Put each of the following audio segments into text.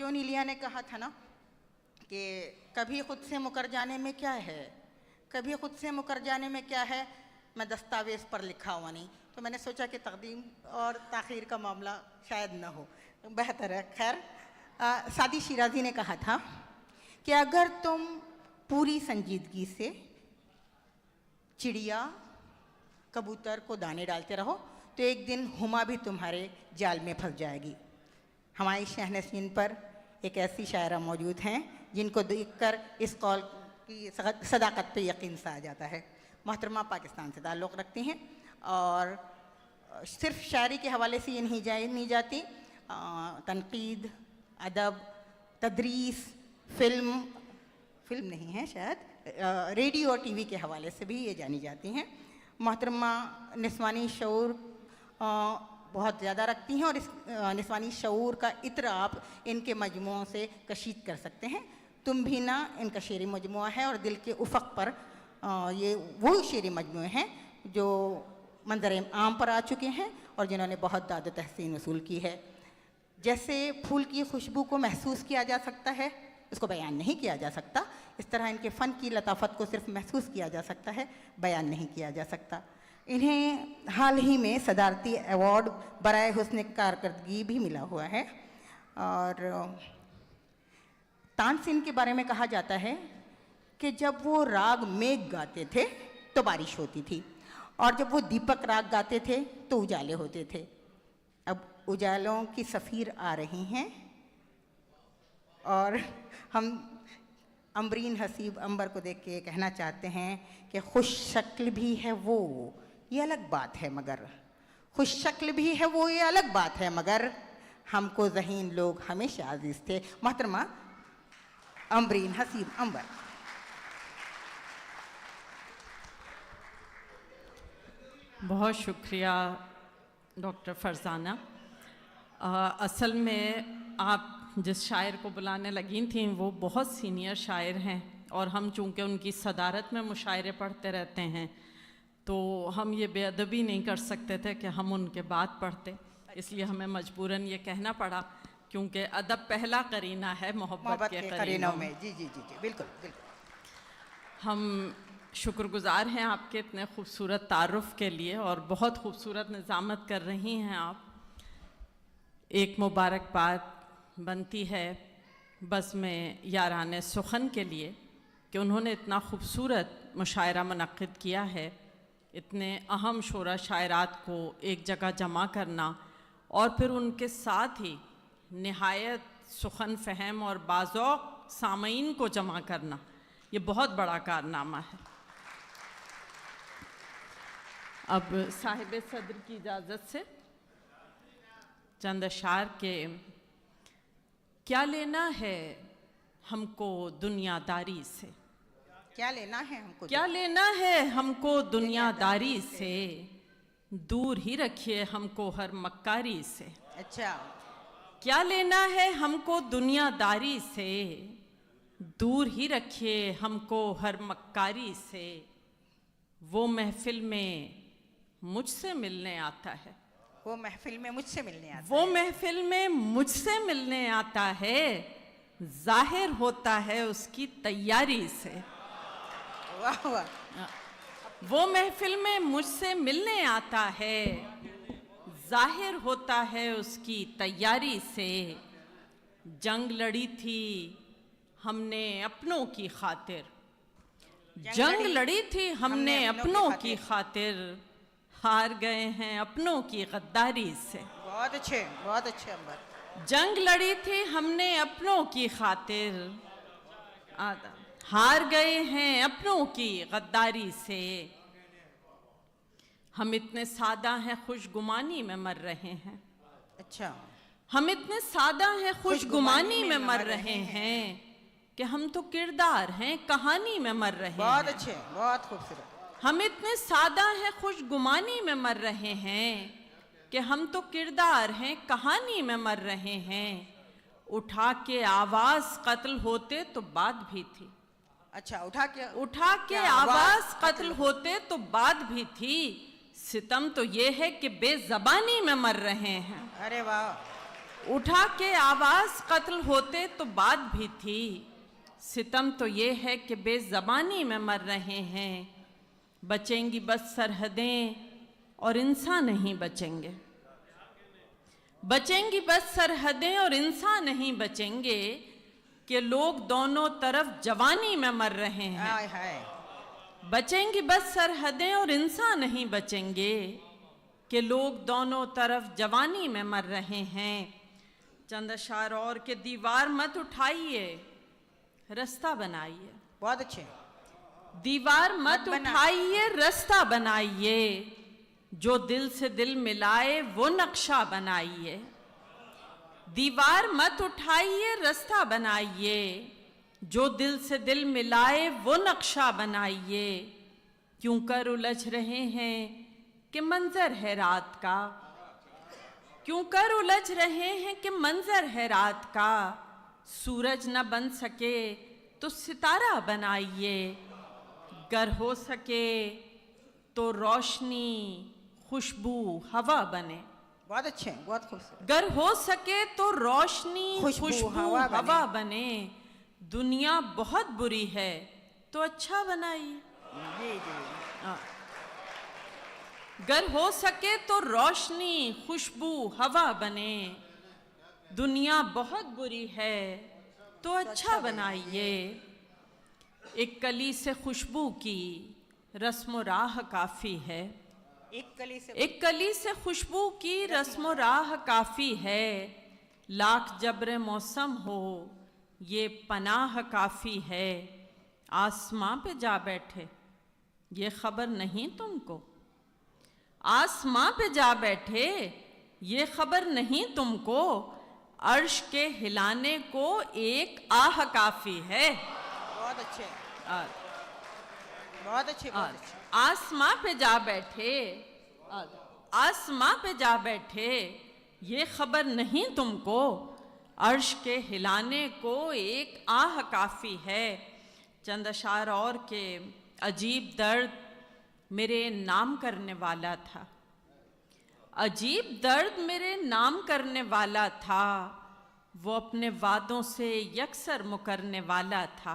John इलिया ने कहा था ना कि कभी खुद से मुकर जाने में क्या है, कभी खुद से मुकर जाने में क्या है, मैं दस्तावेज़ पर लिखा हुआ नहीं। तो मैंने सोचा कि तकदीम और ताख़ीर का मामला शायद ना हो, बेहतर है। खैर, सादी शिराज़ी ने कहा था कि अगर तुम पूरी संजीदगी से चिड़िया कबूतर को दाने डालते रहो तो एक दिन हुमा भी तुम्हारे जाल में फंस जाएगी। हमारी शहनशीन पर एक ऐसी शायरा मौजूद हैं जिनको देखकर इस कौल की सदाकत पे यकीन सा आ जाता है। मोहतरमा पाकिस्तान से ताल्लुक़ रखती हैं और सिर्फ शायरी के हवाले से ये नहीं जाती, तनकीद, अदब, तदरीस, फिल्म नहीं है शायद, रेडियो और टीवी के हवाले से भी ये जानी जाती हैं। मोहतरमा निस्वानी शऊर बहुत ज़्यादा रखती हैं और इस निस्वानी शऊर का इत्र आप इनके मजमुओं से कशीद कर सकते हैं। तुम भी ना इनका शेरी मजमुआ है और दिल के उफ़क़ पर ये वो शेरी मजमुए हैं जो मंज़र आम पर आ चुके हैं और जिन्होंने बहुत दाद तहसीन वसूल की है। जैसे फूल की खुशबू को महसूस किया जा सकता है, इसको बयान नहीं किया जा सकता, इस तरह इनके फ़न की लताफत को सिर्फ महसूस किया जा सकता है, बयान नहीं किया जा सकता। इन्हें हाल ही में सदारती अवार्ड बराए हुस्न कारकर्दगी भी मिला हुआ है। और तानसेन के बारे में कहा जाता है कि जब वो राग मेघ गाते थे तो बारिश होती थी और जब वो दीपक राग गाते थे तो उजाले होते थे। अब उजालों की सफ़ीर आ रही हैं और हम अम्बरीन हसीब अंबर को देख के कहना चाहते हैं कि खुश शक्ल भी है वो, ये अलग बात है, मगर खुश शक्ल भी है वो, ये अलग बात है, मगर हमको ज़हीन लोग हमेशा अजीज़ थे। मोहतरमा अम्बरीन हसीब अंबर। बहुत शुक्रिया डॉक्टर फरजाना। असल में आप जिस शायर को बुलाने लगी थीं वो बहुत सीनियर शायर हैं और हम चूँकि उनकी सदारत में मुशायरे पढ़ते रहते हैं तो हम ये बेअदबी नहीं कर सकते थे कि हम उनके बाद पढ़ते, इसलिए हमें मजबूरन ये कहना पड़ा क्योंकि अदब पहला करीना है मोहब्बत के करीनों में। जी जी जी जी, बिल्कुल बिल्कुल। हम शुक्रगुज़ार हैं आपके इतने खूबसूरत तारुफ़ के लिए और बहुत खूबसूरत निज़ामत कर रही हैं आप। एक मुबारकबाद बनती है बज़्म में याराने सुखन के लिए कि उन्होंने इतना खूबसूरत मुशायरा मुनक़्क़िद किया है, इतने अहम शोरा शायरात को एक जगह जमा करना और फिर उनके साथ ही निहायत सुखन फ़हम और बाज़ौक़ सामईन को जमा करना, ये बहुत बड़ा कारनामा है। अब साहिब सदर की इजाज़त से चंद अशार के क्या लेना है हमको दुनियादारी से, क्या लेना है हमको, क्या लेना है हमको दुनियादारी से, दूर ही रखिए हमको हर मक्कारी से। अच्छा, क्या लेना है हमको दुनियादारी से, दूर ही रखिए हमको हर मक्कारी से, वो महफिल में मुझसे मिलने आता है, वो महफिल में मुझसे मिलने आता वो है, महफिल में मुझसे मिलने आता है, जाहिर होता है उसकी तैयारी से। वाह वाह। वो महफिल में मुझसे मिलने आता है, जाहिर होता है उसकी तैयारी से, जंग लड़ी थी हमने अपनों की खातिर, जंग लड़ी थी हमने अपनों की खातिर, हार गए हैं अपनों की गद्दारी से। बहुत अच्छे अंबर। जंग लड़ी थी हमने अपनों की खातिर, हार गए हैं अपनों की गद्दारी से, हम इतने सादा हैं खुशगुमानी में मर रहे हैं। अच्छा, हम इतने सादा हैं खुशगुमानी में मर रहे हैं कि हम तो किरदार हैं कहानी में मर रहे हैं। बहुत अच्छे, बहुत खूबसूरत। हम इतने सादा हैं खुशगुमानी में मर रहे हैं कि हम तो किरदार हैं कहानी में मर रहे हैं, उठा के आवाज़ कत्ल होते तो बात भी थी। अच्छा, उठा के आवाज़ कत्ल होते तो बात भी थी, सितम तो ये है कि बेज़बानी में मर रहे हैं। अरे वाह, उठा के आवाज कत्ल होते तो बात भी थी, सितम तो ये है कि बेज़बानी में मर रहे हैं। बचेंगी बस सरहदें और इंसान नहीं बचेंगे, बचेंगी बस सरहदें और इंसान नहीं बचेंगे, कि लोग दोनों तरफ जवानी में मर रहे हैं। हाय हाय। बचेंगी बस सरहदें और इंसान नहीं बचेंगे, कि लोग दोनों तरफ जवानी में मर रहे हैं। चंद अशार और के दीवार मत उठाइए, रास्ता बनाइए। बहुत अच्छे। दीवार मत उठाइए, रास्ता बनाइए। जो दिल से दिल मिलाए वो नक्शा बनाइए। दीवार मत उठाइए, रास्ता बनाइए। जो दिल से दिल मिलाए वो नक्शा बनाइए। क्यों कर उलझ रहे हैं कि मंजर है रात का, क्यों कर उलझ रहे हैं कि मंजर है रात का। सूरज न बन सके तो सितारा बनाइए। गर हो सके तो रोशनी खुशबू हवा बने। बहुत अच्छे, बहुत खूबसूरत। गर हो सके तो रोशनी खुशबू हवा बने। दुनिया बहुत बुरी है तो अच्छा बनाइए। जी जी। गर हो सके तो रोशनी खुशबू हवा बने। दुनिया बहुत बुरी है तो अच्छा बनाइए। एक कली से खुशबू की रस्म राह काफी है। एक कली से खुशबू की रस्म राह काफी है। लाख जब्र मौसम हो ये पनाह काफी है। आसमां पे जा बैठे ये खबर नहीं तुमको, आसमां पे जा बैठे ये खबर नहीं तुमको। अर्श के हिलाने को एक आह काफी है। बहुत अच्छे, बहुत अच्छे, बहुत अच्छे। आसमां पे जा बैठे, आसमां पे जा बैठे ये खबर नहीं तुमको। अर्श के हिलाने को एक आह काफी है। चंद अशार और के अजीब दर्द मेरे नाम करने वाला था। अजीब दर्द मेरे नाम करने वाला था। वो अपने वादों से यकसर मुकरने वाला था।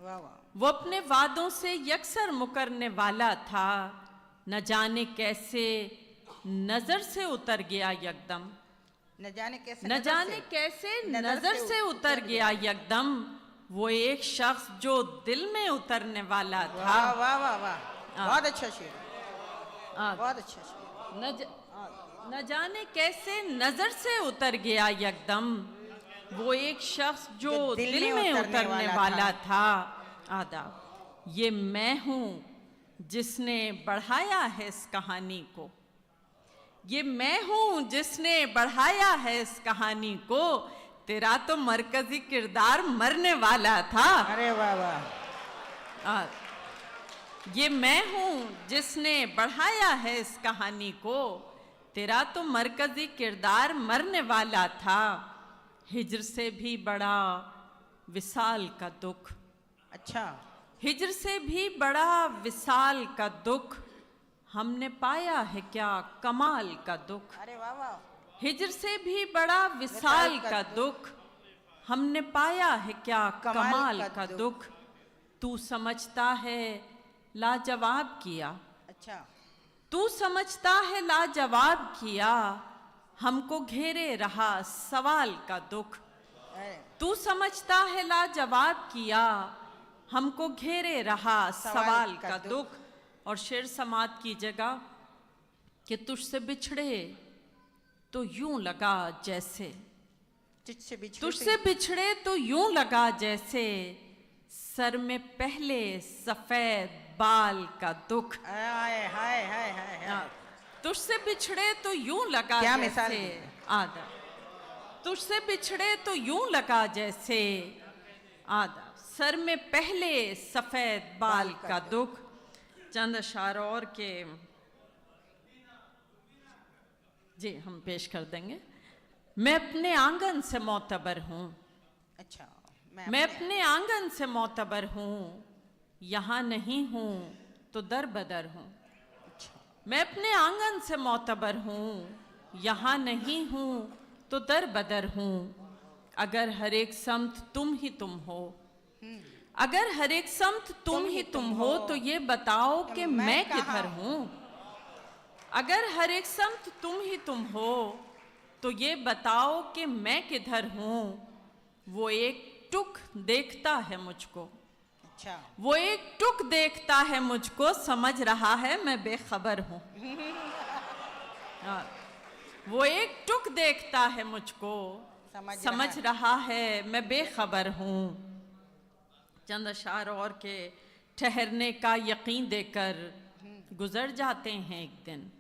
वाह वाह। वो अपने वादों से यकसर मुकरने वाला था। न जाने कैसे नजर से उतर गया यकदम, न जाने कैसे नजर से उतर गया यकदम। वो एक शख्स जो दिल में उतरने वाला था। वाह वाह वाह वाह। बहुत अच्छा शेर, बहुत अच्छा शेर। न जाने कैसे नजर से उतर गया यकदम। वो एक शख्स जो दिल में उतरने वाला था। आदाब। ये मैं हूं जिसने बढ़ाया है इस कहानी को, ये मैं हूं जिसने बढ़ाया है इस कहानी को। तेरा तो मरकजी किरदार मरने वाला था। अरे वाह वाह। ये मैं हूं जिसने बढ़ाया है इस कहानी को। तेरा तो मरकजी किरदार मरने वाला था। हिज्र से भी बड़ा विसाल का दुख। अच्छा। हिज्र से भी बड़ा विसाल का दुख। हमने पाया है क्या कमाल का दुख। अरे वाह वाह। हिज्र से भी बड़ा विसाल का दुख। हमने पाया है क्या कमाल का दुख। तू समझता है लाजवाब किया। अच्छा। तू समझता है लाजवाब किया। हमको घेरे रहा सवाल का दुख। तू समझता है लाजवाब किया। हमको घेरे रहा सवाल का दुख। और शेर समात की जगह कि तुझसे बिछड़े तो यूं लगा जैसे, तुझसे बिछड़े तो यूं लगा जैसे सर में पहले सफेद बाल का दुख। हाय हाय हाय हाय। तुझसे बिछड़े तो यूं लगा क्या जैसे आधा। तुझसे बिछड़े तो यूं लगा जैसे आधा सर में पहले सफेद बाल का दुख। चंद अशार और के जी हम पेश कर देंगे। मैं अपने आंगन से मोतबर हूँ। अच्छा। मैं अपने आंगन से मोतबर हूँ। यहाँ नहीं हूँ तो दर बदर हूँ। मैं अपने आंगन से मोतबर हूँ। यहाँ नहीं हूँ तो दर बदर हूँ। अगर हर एक समत तुम ही तुम हो, अगर हर एक समत तुम ही तुम हो, तो ये बताओ कि मैं किधर हूँ। अगर हर एक समत तुम ही तुम हो, तो ये बताओ कि मैं किधर हूँ। वो एक टुक देखता है मुझको, अच्छा, वो एक टुक देखता है मुझको, समझ रहा है मैं बेखबर हूँ। वो एक टुक देखता है मुझको, समझ रहा है मैं बेखबर हूँ। चंद अशार और के ठहरने का यकीन देकर गुजर जाते हैं एक दिन।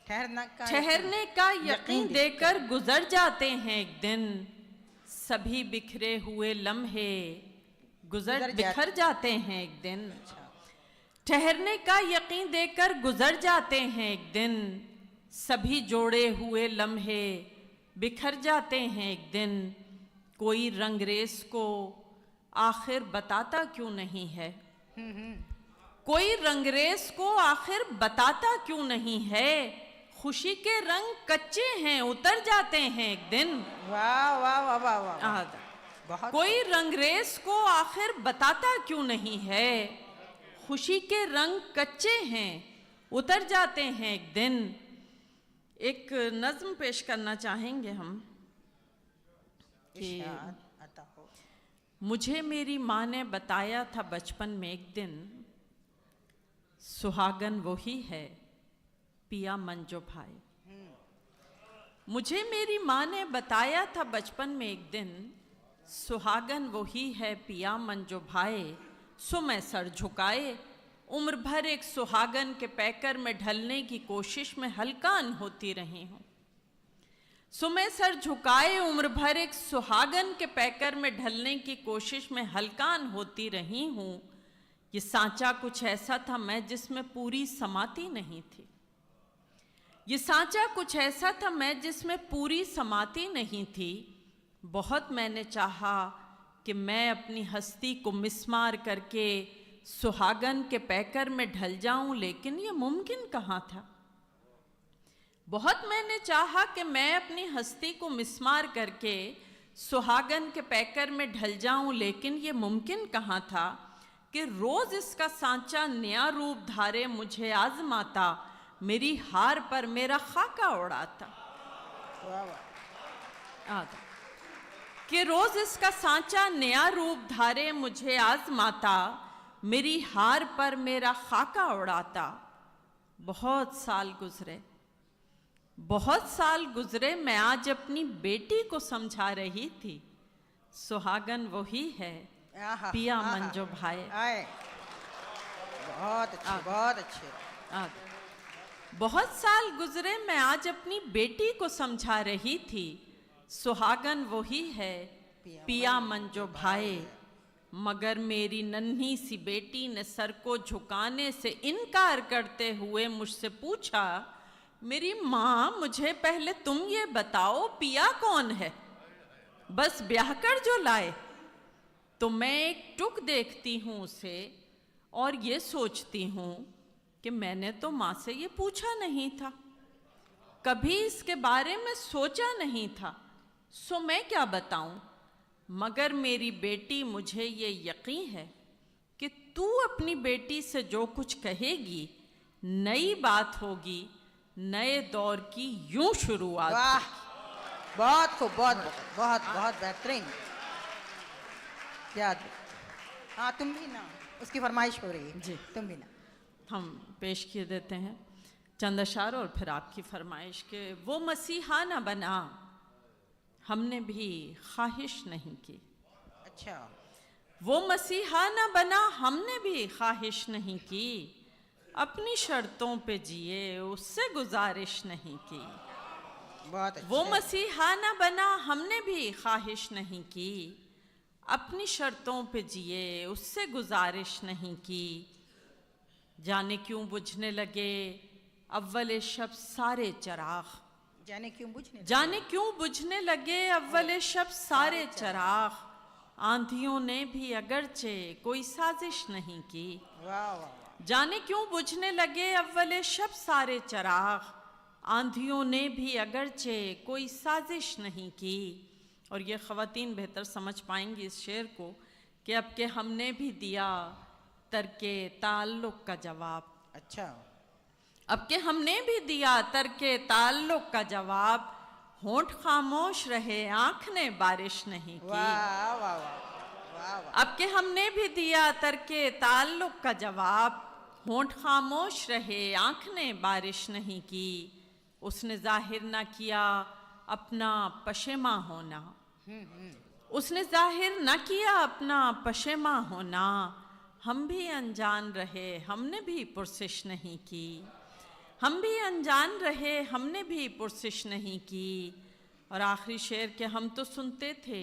ठहरने का यकीन देकर गुजर जाते हैं एक दिन। सभी बिखरे हुए लम्हे बिखर जाते हैं एक दिन। ठहरने का यकीन देकर गुजर जाते हैं एक दिन। सभी जोड़े हुए लम्हे बिखर जाते हैं एक दिन। कोई रंगरेज को आखिर बताता क्यों नहीं है, कोई रंगरेज को आखिर बताता क्यों नहीं है। खुशी के रंग कच्चे हैं, उतर जाते हैं एक दिन। वाह वाह वाह वाह वाह, बहुत। कोई रंगरेज को आखिर बताता क्यों नहीं है। खुशी के रंग कच्चे हैं, उतर जाते हैं एक दिन। एक नज्म पेश करना चाहेंगे हम कि मुझे मेरी माँ ने बताया था बचपन में एक दिन, सुहागन वही है पिया मंजो भाई। मुझे मेरी माँ ने बताया था बचपन में एक दिन, सुहागन वही है पिया मंजो भाई। सो मैं सर झुकाए उम्र भर एक सुहागन के पैकर में ढलने की कोशिश में हलकान होती रही हूँ। सो मैं सर झुकाए उम्र भर एक सुहागन के पैकर में ढलने की कोशिश में हलकान होती रही हूँ। ये सांचा कुछ ऐसा था मैं जिसमें पूरी समाती नहीं थी। ये सांचा कुछ ऐसा था मैं जिसमें पूरी समाती नहीं थी। बहुत मैंने चाहा कि मैं अपनी हस्ती को मिस्मार करके सुहागन के पैकर में ढल जाऊं, लेकिन ये मुमकिन कहाँ था। बहुत मैंने चाहा कि मैं अपनी हस्ती को मिस्मार करके सुहागन के पैकर में ढल जाऊं, लेकिन ये मुमकिन कहाँ था कि रोज इसका सांचा नया रूप धारे मुझे आजमाता, मेरी हार पर मेरा खाका उड़ाता। कि रोज इसका सांचा नया रूप धारे मुझे आजमाता, मेरी हार पर मेरा खाका उड़ाता। बहुत साल गुजरे, बहुत साल गुजरे, मैं आज अपनी बेटी को समझा रही थी, सुहागन वही है पिया मंजो भाई। बहुत अच्छे, बहुत अच्छे। बहुत साल गुजरे, मैं आज अपनी बेटी को समझा रही थी, सुहागन वही है पिया मंजो भाई। मगर मेरी नन्ही सी बेटी ने सर को झुकाने से इनकार करते हुए मुझसे पूछा, मेरी माँ मुझे पहले तुम ये बताओ पिया कौन है, बस ब्याह कर जो लाए। तो मैं एक टुक देखती हूँ उसे और ये सोचती हूँ कि मैंने तो माँ से ये पूछा नहीं था, कभी इसके बारे में सोचा नहीं था, सो मैं क्या बताऊं। मगर मेरी बेटी, मुझे ये यकीन है कि तू अपनी बेटी से जो कुछ कहेगी नई बात होगी, नए दौर की यूं शुरुआत। वाह, बहुत खूब, बहुत बहुत बहुत बेहतरीन। याद, हाँ तुम भी ना, उसकी फरमाइश हो रही है जी, तुम भी ना। हम पेश किए देते हैं चंद अशार और फिर आपकी फरमाइश के। वो मसीहा न बना हमने भी ख्वाहिश नहीं की। अच्छा। वो मसीहा न बना हमने भी ख्वाहिश नहीं की, अपनी शर्तों पे जिए उससे गुजारिश नहीं की। बहुत अच्छे। वो मसीहा न बना हमने भी ख्वाहिश नहीं की, अपनी शर्तों पे जिए उससे गुजारिश नहीं की। जाने क्यों बुझने लगे अव्वल शब सारे चिराग, जाने क्यों बुझने लगे, जाने क्यों बुझने लगे अव्वल शब सारे चिराग। आंधियों ने भी अगरचे कोई साजिश नहीं की। वाह वाह वाह। जाने क्यों बुझने लगे अव्वल शब सारे चिराग। आंधियों ने भी अगरचे कोई साजिश नहीं की। और ये ख़वातीन बेहतर समझ पाएंगी इस शेर को कि अब के हमने भी दिया तरके ताल्लुक़ का जवाब। अच्छा, अब के हमने भी दिया तरके ताल्लुक़ का जवाब, होंठ खामोश रहे आँख ने बारिश नहीं की। वाह वाह वाह वाह। अब के हमने भी दिया तरके ताल्लुक़ का जवाब, होंठ खामोश रहे आँख ने बारिश नहीं की। उसने जाहिर ना किया अपना पशेमा होना, उसने जाहिर ना किया अपना पशेमा होना। हम भी अनजान रहे हमने भी पुरसिश नहीं की, हम भी अनजान रहे हमने भी पुरसिश नहीं की। और आखिरी शेर के हम तो सुनते थे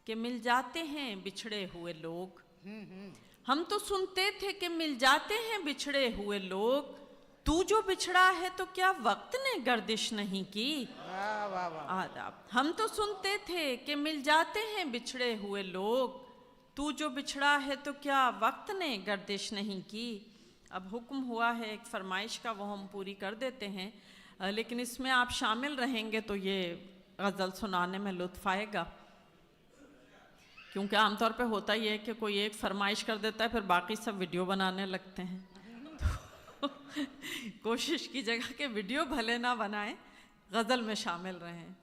कि मिल जाते हैं बिछड़े हुए लोग, हम तो सुनते थे कि मिल जाते हैं बिछड़े हुए लोग। तू जो बिछड़ा है तो क्या वक्त ने गर्दिश नहीं की। वाह वाह वाह। आदाब। हम तो सुनते थे कि मिल जाते हैं बिछड़े हुए लोग, तू जो बिछड़ा है तो क्या वक्त ने गर्दिश नहीं की। अब हुक्म हुआ है एक फरमाइश का, वो हम पूरी कर देते हैं, लेकिन इसमें आप शामिल रहेंगे तो ये गज़ल सुनाने में लुत्फ़ आएगा। क्योंकि आमतौर पे होता ही है कि कोई एक फरमाइश कर देता है फिर बाकी सब वीडियो बनाने लगते हैं। तो कोशिश कीजिएगा कि वीडियो भले ना बनाएं, गज़ल में शामिल रहें।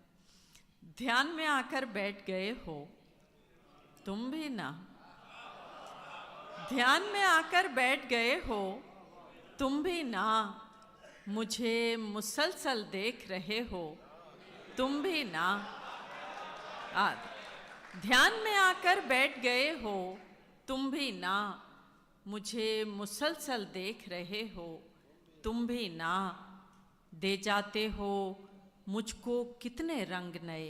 ध्यान में आकर बैठ गए हो तुम भी ना, ध्यान में आकर बैठ गए हो तुम भी ना, मुझे मुसलसल देख रहे हो तुम भी ना। ध्यान में आकर बैठ गए हो तुम भी ना, मुझे मुसलसल देख रहे हो तुम भी ना। दे जाते हो मुझको कितने रंग नए,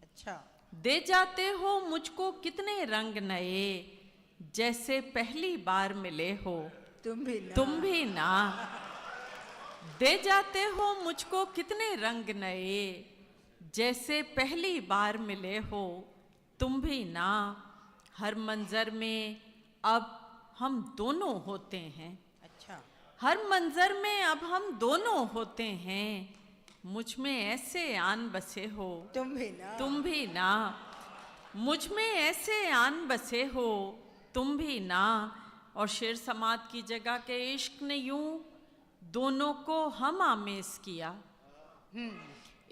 अच्छा, दे जाते हो मुझको कितने रंग नए, जैसे पहली बार मिले हो तुम भी ना, तुम भी ना। दे जाते हो मुझको कितने रंग नए, जैसे पहली बार मिले हो तुम भी ना। हर मंजर में अब हम दोनों होते हैं, अच्छा, हर मंजर में अब हम दोनों होते हैं, मुझ में ऐसे आन बसे हो तुम भी ना, तुम भी ना। मुझ में ऐसे आन बसे हो तुम भी ना। और शेर समात की जगह के इश्क ने यूं दोनों को हम आमेज किया,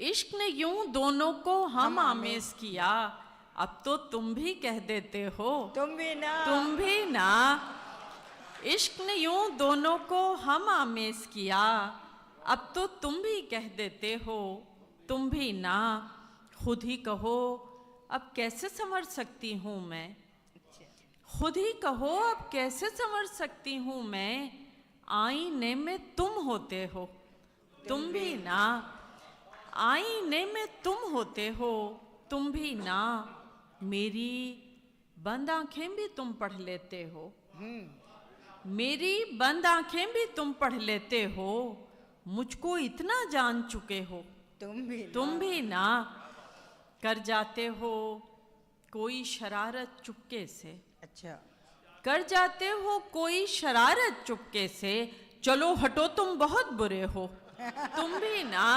इश्क ने यूं दोनों को हम आमेज किया। अब तो तुम भी कह देते हो तुम भी ना, तुम भी ना। इश्क ने यूं दोनों को हम आमेज किया, अब तो तुम भी कह देते हो तुम भी ना। खुद ही कहो अब कैसे संवर सकती हूँ मैं, खुद ही कहो अब कैसे संवर सकती हूँ मैं, आईने में तुम होते हो तुम भी ना। आईने में तुम होते हो तुम भी ना। मेरी बंद आंखें भी तुम पढ़ लेते हो, मेरी बंद आंखें भी तुम पढ़ लेते हो, मुझको इतना जान चुके हो तुम भी ना। कर जाते हो कोई शरारत चुपके से, अच्छा, कर जाते हो कोई शरारत चुपके से, चलो हटो तुम बहुत बुरे हो तुम भी ना।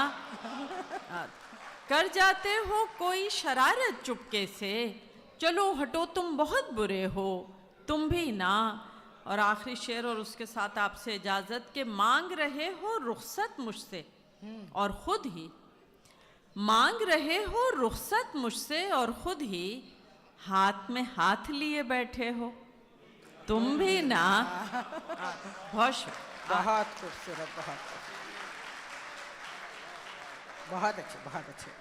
कर जाते हो कोई शरारत चुपके से, चलो हटो तुम बहुत बुरे हो तुम भी ना। और आखिरी शेर और उसके साथ आपसे इजाज़त के, मांग रहे हो रुखसत मुझसे और खुद ही, मांग रहे हो रुखसत मुझसे और खुद ही, हाथ में हाथ लिए बैठे हो तुम भी ना। बहुत बहुत खूबसूरत, बहुत अच्छे, बहुत अच्छे।